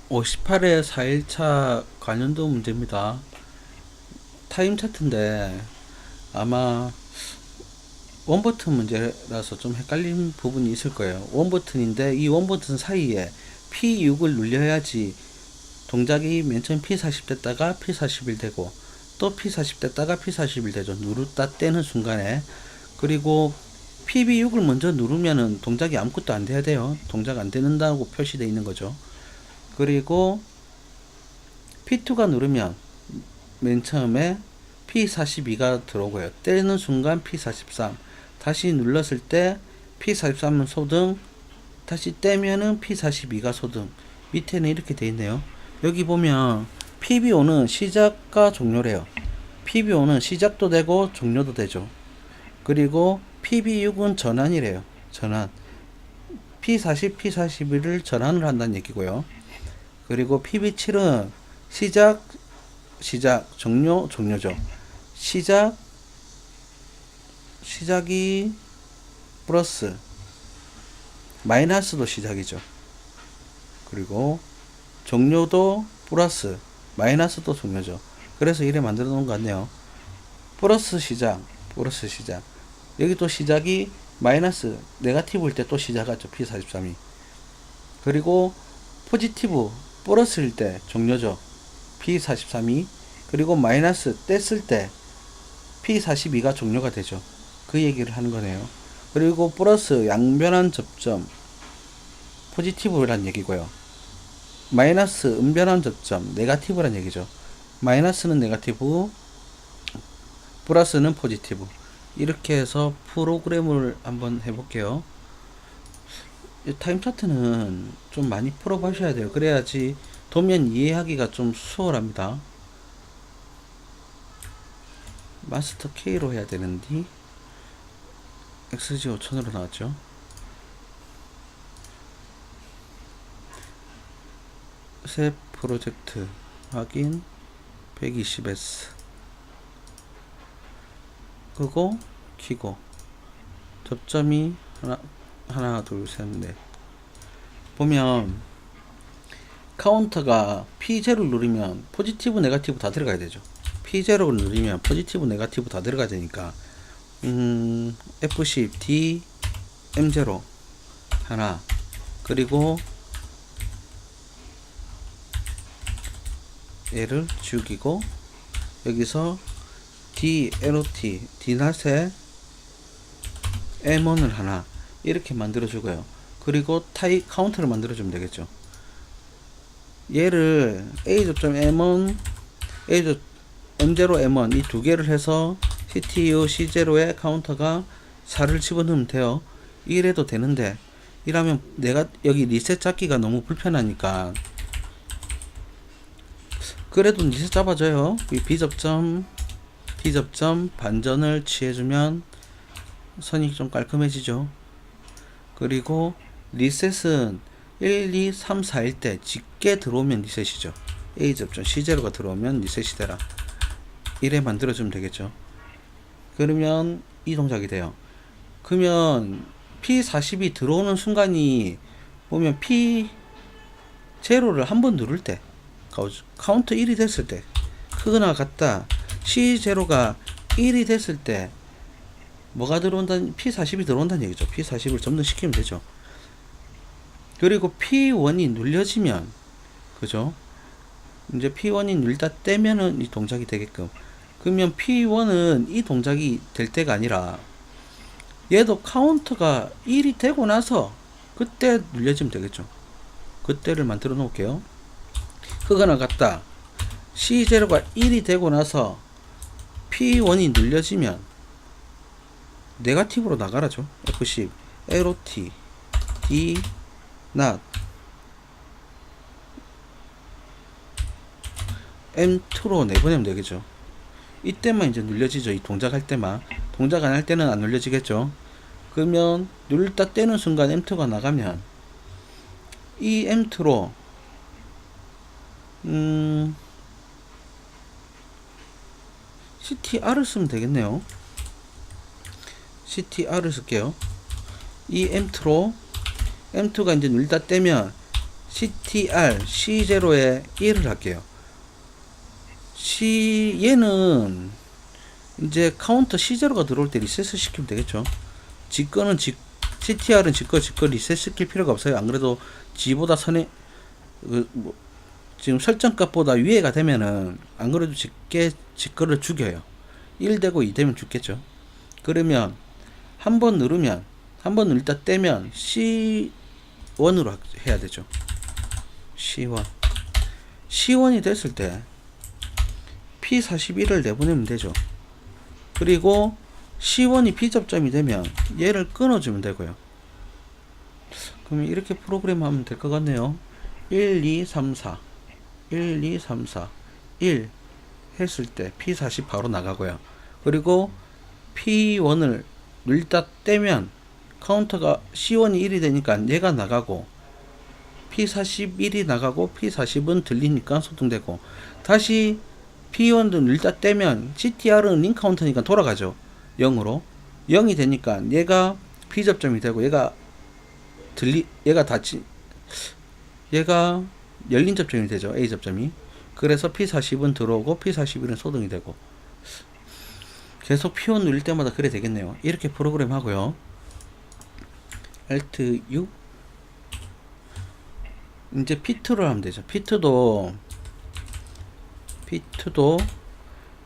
58회 4일차 관련도 문제입니다. 타임 차트인데 아마 원버튼 문제라서 좀 헷갈린 부분이 있을 거예요. 원버튼인데 이 원버튼 사이에 P6을 눌려야지 동작이 맨 처음 P40 됐다가 P41 되고 또 P40 됐다가 P41 되죠. 누르다 떼는 순간에. 그리고 PB6을 먼저 누르면은 동작이 아무것도 안 돼야 돼요. 동작 안 되는다고 표시되어 있는 거죠. 그리고 P2가 누르면 맨 처음에 P42가 들어오고요. 떼는 순간 P43. 다시 눌렀을 때 P43은 소등, 다시 떼면은 P42가 소등. 밑에는 이렇게 돼 있네요. 여기 보면 PB5는 시작과 종료래요. PB5는 시작도 되고 종료도 되죠. 그리고 PB6은 전환이래요. 전환. P40, P41을 전환을 한다는 얘기고요. 그리고 PB7은 시작, 종료, 종료죠. 시작이 플러스, 마이너스도 시작이죠. 그리고 종료도 플러스, 마이너스도 종료죠. 그래서 이래 만들어 놓은 것 같네요. 플러스 시작, 플러스 시작. 여기 또 시작이 마이너스, 네거티브일 때 또 시작하죠. P43이. 그리고 포지티브, 플러스일 때 종료죠. P43이. 그리고 마이너스 뗐을 때 P42가 종료가 되죠. 그 얘기를 하는 거네요. 그리고 플러스 양변환 접점 포지티브란 얘기고요. 마이너스 음변환 접점 네거티브란 얘기죠. 마이너스는 네거티브, 플러스는 포지티브. 이렇게 해서 프로그램을 한번 해볼게요. 타임 차트는 좀 많이 풀어보셔야 돼요. 그래야지 도면 이해하기가 좀 수월합니다. 마스터 K로 해야 되는데 XG 5000으로 나왔죠. 새 프로젝트 확인 120S 끄고 키고 접점이 하나 둘 셋 넷 보면 카운터가 P0를 누르면 포지티브 네거티브 다 들어가야 되죠. P0를 누르면 포지티브 네거티브 다 들어가야 되니까 F10 D M0 하나, 그리고 얘를 죽이고 여기서 D LOT D낫에 M1을 하나 이렇게 만들어 주고요. 그리고 카운터를 만들어 주면 되겠죠. 얘를 A.M1 M0 M1 이 두 개를 해서 CTU C0에 카운터가 4를 집어넣으면 돼요. 이래도 되는데 이러면 내가 여기 리셋 잡기가 너무 불편하니까 그래도 리셋 잡아줘요. 이 B접점 반전을 취해주면 선이 좀 깔끔해지죠. 그리고 리셋은 1, 2, 3, 4일 때 짙게 들어오면 리셋이죠. A접점 C0가 들어오면 리셋이 되라. 이래 만들어주면 되겠죠. 그러면 이 동작이 돼요. 그러면 P40이 들어오는 순간이 보면 P0를 한번 누를 때 카운트 1이 됐을 때 크거나 같다. C0가 1이 됐을 때 뭐가 들어온다는 P40이 들어온다는 얘기죠. P40을 점등시키면 되죠. 그리고 P1이 눌려지면 그죠? 이제 P1이 눌다 떼면은 이 동작이 되게끔. 그러면 P1은 이 동작이 될 때가 아니라 얘도 카운터가 1이 되고 나서 그때 눌려지면 되겠죠. 그때를 만들어 놓을게요. 그거나 같다. C0가 1이 되고 나서 P1이 눌려지면 네거티브로 나가라죠. F10 LOT D not M2로 내보내면 되겠죠. 이때만 이제 눌려지죠. 이 동작 할 때만. 동작 안 할 때는 안 눌려지겠죠. 그러면 눌렀다 떼는 순간 M2가 나가면 이 M2로 CTR을 쓰면 되겠네요. CTR을 쓸게요. 이 M2로 M2가 이제 눌렀다 떼면 CTR C0에 1을 할게요. 얘는 이제 카운터 C0가 들어올 때 리셋을 시키면 되겠죠. CTR은 지거 리셋 시킬 필요가 없어요. 안 그래도 G보다 지금 설정값보다 위에가 되면은 안 그래도 지거를 죽여요. 1 되고 2 되면 죽겠죠. 그러면 한 번 누를 때 떼면 C1으로 해야 되죠. C1이 됐을 때 P41을 내보내면 되죠. 그리고 C1이 B접점이 되면 얘를 끊어주면 되고요. 그러면 이렇게 프로그램 하면 될 것 같네요. 1, 2, 3, 4 1, 2, 3, 4 1 했을 때 P40 바로 나가고요. 그리고 P1을 눌다 떼면 카운터가 C1이 1이 되니까 얘가 나가고 P41이 나가고 P40은 들리니까 소통되고, 다시 P1도 눌다 떼면 CTR은 링 카운터니까 돌아가죠. 0으로 0이 되니까 얘가 P접점이 되고 얘가 열린 접점이 되죠. A접점이. 그래서 P40은 들어오고 P41은 소등이 되고, 계속 P1 누릴 때마다 그래 되겠네요. 이렇게 프로그램 하고요. Alt U. 이제 P2를 하면 되죠. P2도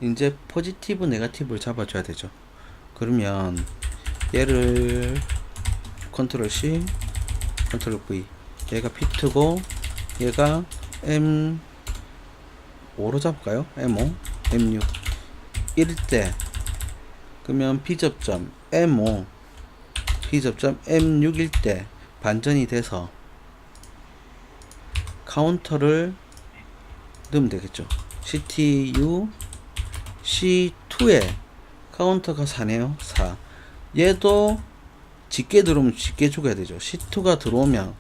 이제 포지티브 네거티브를 잡아줘야 되죠. 그러면 얘를 컨트롤 C 컨트롤 V, 얘가 P2고 얘가 M5로 잡을까요? M5 M6 1일 때 그러면 B접점 M5 B접점 M6일 때 반전이 돼서 카운터를 넣으면 되겠죠. CTU C2에 카운터가 4네요. 4. 얘도 짙게 들어오면 짙게 죽어야 되죠. C2가 들어오면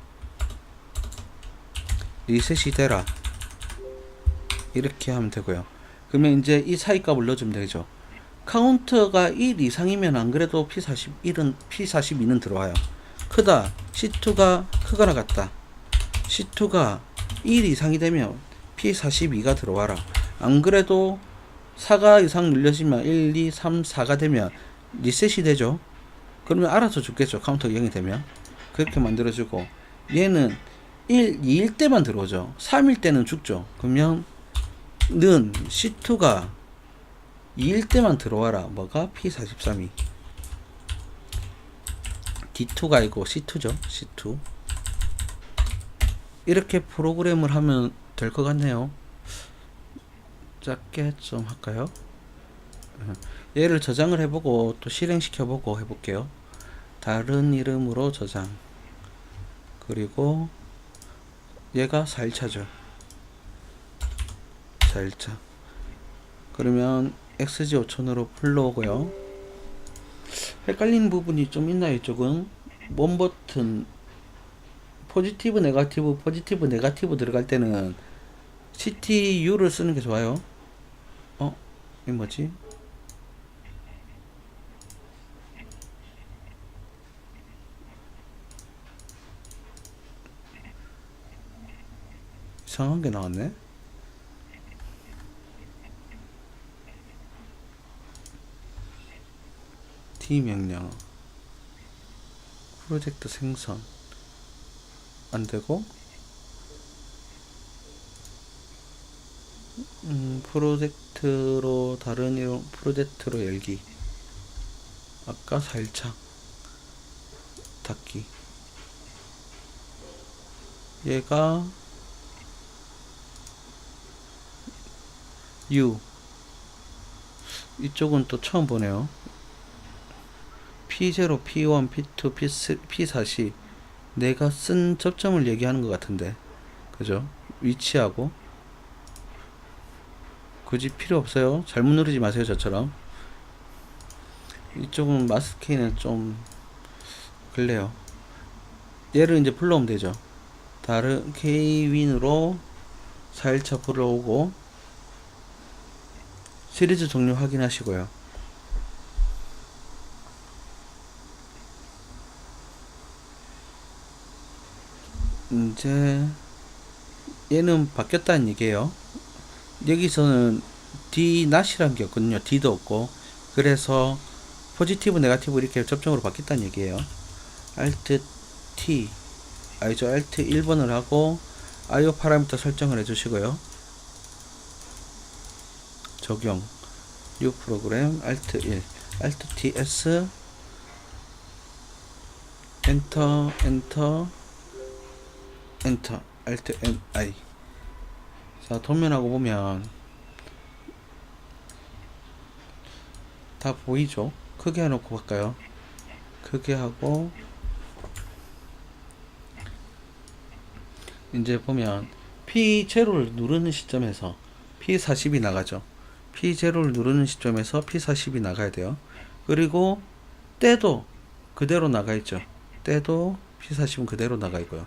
리셋이 되라, 이렇게 하면 되고요. 그러면 이제 이 사이 값을 넣어주면 되죠. 카운터가 1 이상이면 안 그래도 P42는 들어와요. 크다. C2가 크거나 같다. C2가 1 이상이 되면 P42가 들어와라. 안 그래도 4가 이상 눌려지면 1, 2, 3, 4가 되면 리셋이 되죠. 그러면 알아서 죽겠죠. 카운터가 0이 되면. 그렇게 만들어주고, 얘는 2일 때만 들어오죠. 3일 때는 죽죠. 그러면 는 C2가 2일 때만 들어와라. 뭐가? P43이. D2가 아니고 C2죠. C2. 이렇게 프로그램을 하면 될 것 같네요. 작게 좀 할까요? 얘를 저장을 해보고 또 실행시켜보고 해볼게요. 다른 이름으로 저장. 그리고 얘가 4일차죠. 4일차. 그러면 XG5000으로 불러오고요. 헷갈리는 부분이 좀 있나요? 이쪽은 원 버튼 포지티브 네거티브 들어갈 때는 CTU를 쓰는 게 좋아요. 이 뭐지? 이상한 게 나왔네. D 명령 프로젝트 생성 안 되고, 프로젝트로 다른 이름 프로젝트로 열기. 아까 4일차 닫기. 얘가 U. 이쪽은 또 처음 보네요. P0, P1, P2, P4시 내가 쓴 접점을 얘기하는 것 같은데, 그죠? 위치하고 굳이 필요 없어요. 잘못 누르지 마세요. 저처럼. 이쪽은 마스키는 좀 그래요. 얘를 이제 불러오면 되죠. 다른 Kwin으로 4일차 불러오고 시리즈 종료 확인하시고요. 이제 얘는 바뀌었다는 얘기예요. 여기서는 D not이란 게 없거든요. D도 없고. 그래서 포지티브 네거티브 이렇게 접종으로 바뀌었다는 얘기예요. Alt T 아니죠. Alt 1번을 하고 IO 파라미터 설정을 해주시고요. 적용 New 프로그램 Alt 1 Alt TS 엔터 엔터 엔터 Alt MI. 자, 도면하고 보면 다 보이죠? 크게 해놓고 볼까요? 크게 하고 이제 보면 P0를 누르는 시점에서 P40이 나가죠. P0를 누르는 시점에서 P40이 나가야 돼요. 그리고 때도 그대로 나가 있죠. 때도 P40은 그대로 나가 있고요.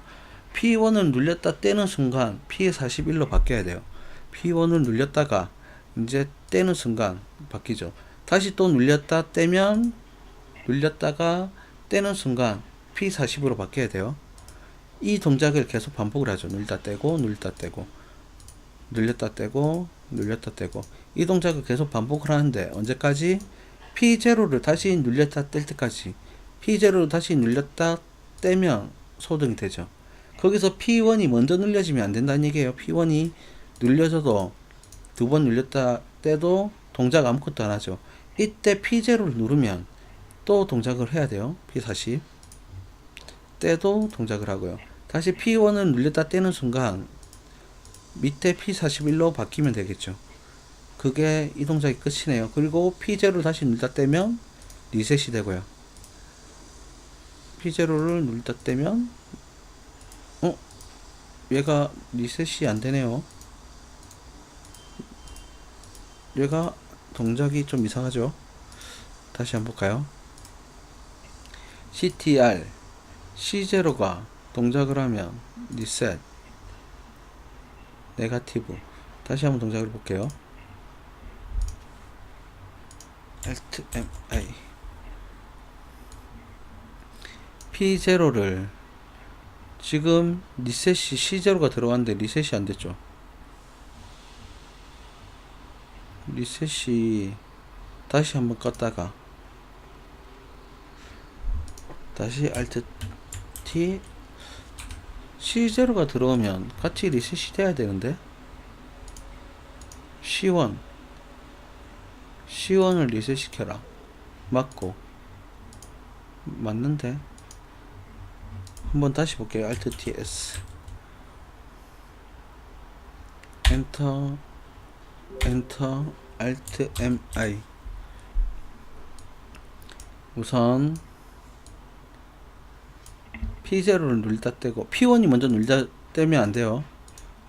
P1을 눌렸다 떼는 순간 P41로 바뀌어야 돼요. P1을 눌렸다가 이제 떼는 순간 바뀌죠. 다시 또 눌렸다 떼면 눌렸다가 떼는 순간 P40으로 바뀌어야 돼요. 이 동작을 계속 반복을 하죠. 눌렸다 떼고 눌렸다 떼고 눌렸다 떼고 눌렸다 떼고 이 동작을 계속 반복을 하는데 언제까지? P0를 다시 눌렸다 뗄 때까지. P0를 다시 눌렸다 떼면 소등이 되죠. 거기서 P1이 먼저 눌려지면 안 된다는 얘기예요. P1이 눌려져도 두 번 눌렸다 떼도 동작 아무것도 안 하죠. 이때 P0를 누르면 또 동작을 해야 돼요. P40 떼도 동작을 하고요. 다시 P1을 눌렸다 떼는 순간 밑에 P41로 바뀌면 되겠죠. 그게 이 동작이 끝이네요. 그리고 P0를 다시 눌렀다 떼면 리셋이 되고요. P0를 눌렀다 떼면 얘가 리셋이 안 되네요. 얘가 동작이 좀 이상하죠. 다시 한번 볼까요? CTR C0가 동작을 하면 리셋 네거티브. 다시 한번 동작을 볼게요. Alt MI P0를 지금 리셋이 C0가 들어갔는데 리셋이 안 됐죠. 리셋이 다시 한번 껐다가 다시 Alt T C0가 들어오면 같이 리셋이 돼야 되는데 C1을 리셋 시켜라. 맞고 맞는데 한번 다시 볼게요. Alt TS 엔터 엔터 Alt MI. 우선 P0를 눌렀다 떼고 P1이 먼저 눌렀다 떼면 안 돼요.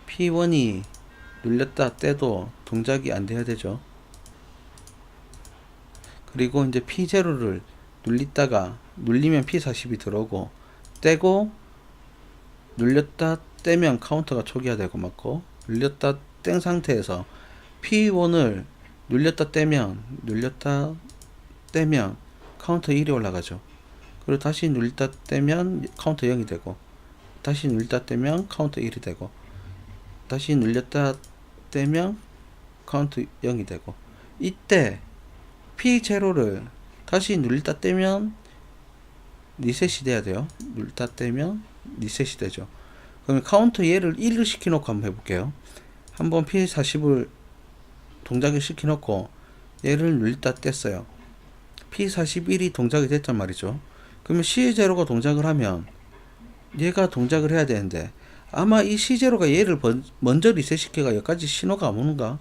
P1이 눌렸다 떼도 동작이 안 돼야 되죠. 그리고 이제 P0를 눌리다가 눌리면 P40이 들어오고 떼고 눌렸다 떼면 카운터가 초기화되고 맞고 눌렸다 뗀 상태에서 P1을 눌렸다 떼면 카운터 1이 올라가죠. 그리고 다시 눌렸다 떼면 카운터 0이 되고 다시 눌렸다 떼면 카운터 1이 되고 다시 눌렸다 떼면 카운트 0이 되고 이때 P0를 다시 눌렀다 떼면 리셋이 돼야 돼요. 눌렀다 떼면 리셋이 되죠. 그러면 카운터 얘를 1을 시켜놓고 한번 해볼게요. 한번 P40을 동작을 시켜놓고 얘를 눌렀다 뗐어요. P41이 동작이 됐단 말이죠. 그러면 C0가 동작을 하면 얘가 동작을 해야 되는데 아마 이 C0가 얘를 먼저 리셋 시켜가 여기까지 신호가 안 오는가?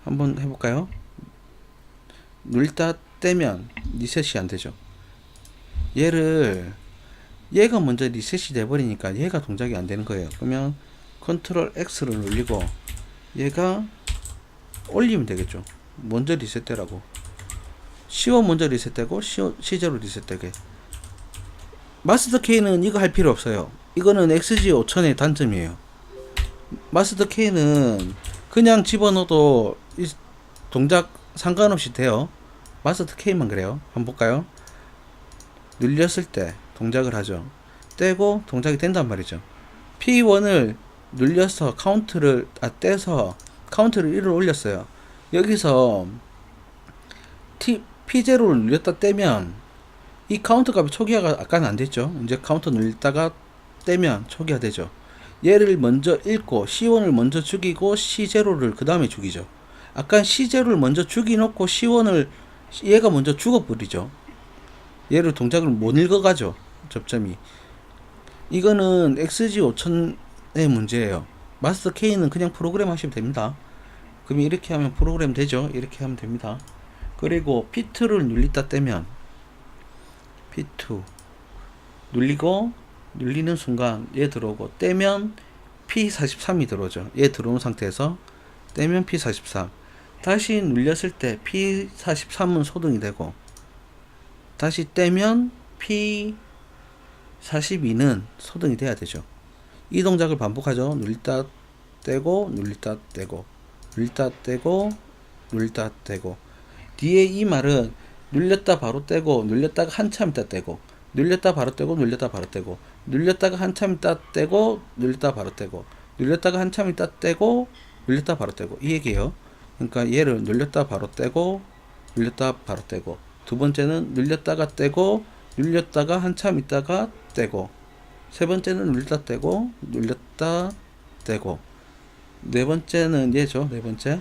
한번 해볼까요? 눌렀다 떼면 리셋이 안 되죠. 얘가 먼저 리셋이 돼버리니까 얘가 동작이 안 되는 거예요. 그러면 컨트롤 X를 눌리고 얘가 올리면 되겠죠. 먼저 리셋되라고. C1 먼저 리셋되고 C0 리셋되게. 마스터 K는 이거 할 필요 없어요. 이거는 XG5000의 단점이에요. 마스터 K는 그냥 집어넣어도 이 동작 상관없이 돼요. 마스터 K만 그래요. 한번 볼까요? 눌렸을 때 동작을 하죠. 떼고 동작이 된단 말이죠. P1을 눌려서 카운트를 떼서 카운트를 1을 올렸어요. 여기서 P0를 눌렸다 떼면 이 카운트 값이 초기화가 아까는 안 됐죠. 이제 카운트 눌렸다가 떼면 초기화 되죠. 얘를 먼저 읽고 C1을 먼저 죽이고 C0를 그 다음에 죽이죠. 아까 C0를 먼저 죽이놓고 C1을 얘가 먼저 죽어버리죠. 얘를 동작을 못 읽어가죠. 접점이. 이거는 XG5000의 문제예요. 마스터 K는 그냥 프로그램 하시면 됩니다. 그럼 이렇게 하면 프로그램 되죠. 이렇게 하면 됩니다. 그리고 P2를 눌리다 떼면 P2 눌리고 눌리는 순간 얘 들어오고 떼면 P43이 들어오죠. 얘 들어온 상태에서 떼면 P43 다시 눌렸을 때 P43은 소등이 되고 다시 떼면 P42는 소등이 돼야 되죠. 이 동작을 반복하죠. 눌렸다 떼고 눌렸다 떼고 눌렸다 떼고 눌렸다 떼고 뒤에 이 말은 눌렸다 바로 떼고 눌렸다가 한참 있다 떼고 눌렸다 바로 떼고 눌렸다 바로 떼고 눌렸다가 한참 있다 떼고 눌렸다 바로 떼고 눌렸다가 한참 있다 떼고 눌렸다 바로 떼고 이 얘기예요. 그러니까 얘를 눌렸다 바로 떼고 눌렸다 바로 떼고 두 번째는 눌렸다가 떼고 눌렸다가 한참 있다가 떼고 세 번째는 눌렸다 떼고 눌렸다 떼고 네 번째는 얘죠. 네 번째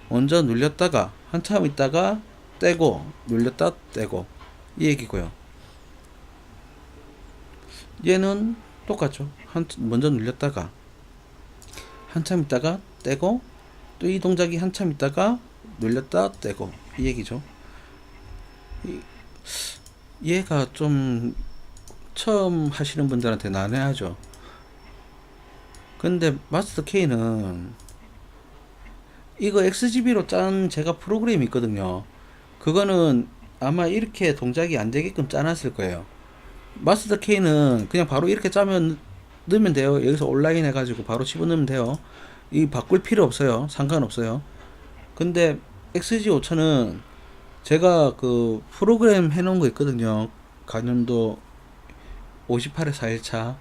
먼저 눌렸다가 한참 있다가 떼고 눌렸다 떼고 이 얘기고요. 얘는 똑같죠. 먼저 눌렸다가 한참 있다가 떼고 또 이 동작이 한참 있다가 눌렸다 떼고 이 얘기죠. 얘가 좀 처음 하시는 분들한테 난해하죠. 근데 마스터 K는 이거 XGB로 짠 제가 프로그램이 있거든요. 그거는 아마 이렇게 동작이 안 되게끔 짜놨을 거예요. 마스터 K는 그냥 바로 이렇게 짜면 넣으면 돼요. 여기서 온라인 해가지고 바로 집어넣으면 돼요. 이 바꿀 필요 없어요. 상관없어요. 근데 XG5000은 제가 그 프로그램 해놓은 거 있거든요. 관련도 58회 4일차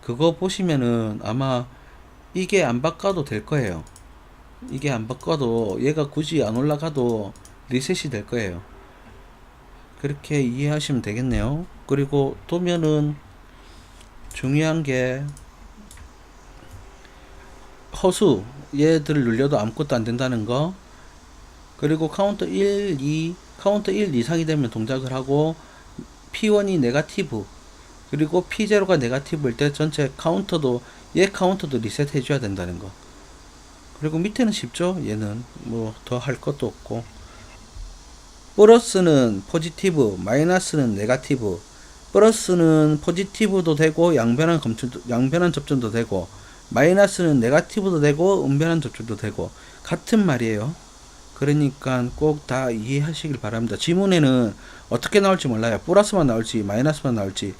그거 보시면은 아마 이게 안 바꿔도 될 거예요. 이게 안 바꿔도 얘가 굳이 안 올라가도 리셋이 될 거예요. 그렇게 이해하시면 되겠네요. 그리고 도면은 중요한 게 허수 얘들을 눌려도 아무것도 안 된다는 거. 그리고 카운터 1, 2 카운터 1 이상이 되면 동작을 하고 P1이 네거티브 그리고 P0가 네거티브일 때 전체 카운터도 얘 카운터도 리셋 해줘야 된다는 거. 그리고 밑에는 쉽죠. 얘는 뭐 더 할 것도 없고 플러스는 포지티브 마이너스는 네거티브 플러스는 포지티브도 되고 양변한 접점도 되고 마이너스는 네거티브도 되고 음변한 접점도 되고 같은 말이에요. 그러니까 꼭 다 이해하시길 바랍니다. 지문에는 어떻게 나올지 몰라요. 플러스만 나올지 마이너스만 나올지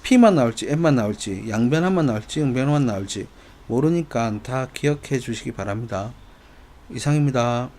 P만 나올지 M만 나올지 양변한만 나올지 음변한 나올지 모르니까 다 기억해 주시기 바랍니다. 이상입니다.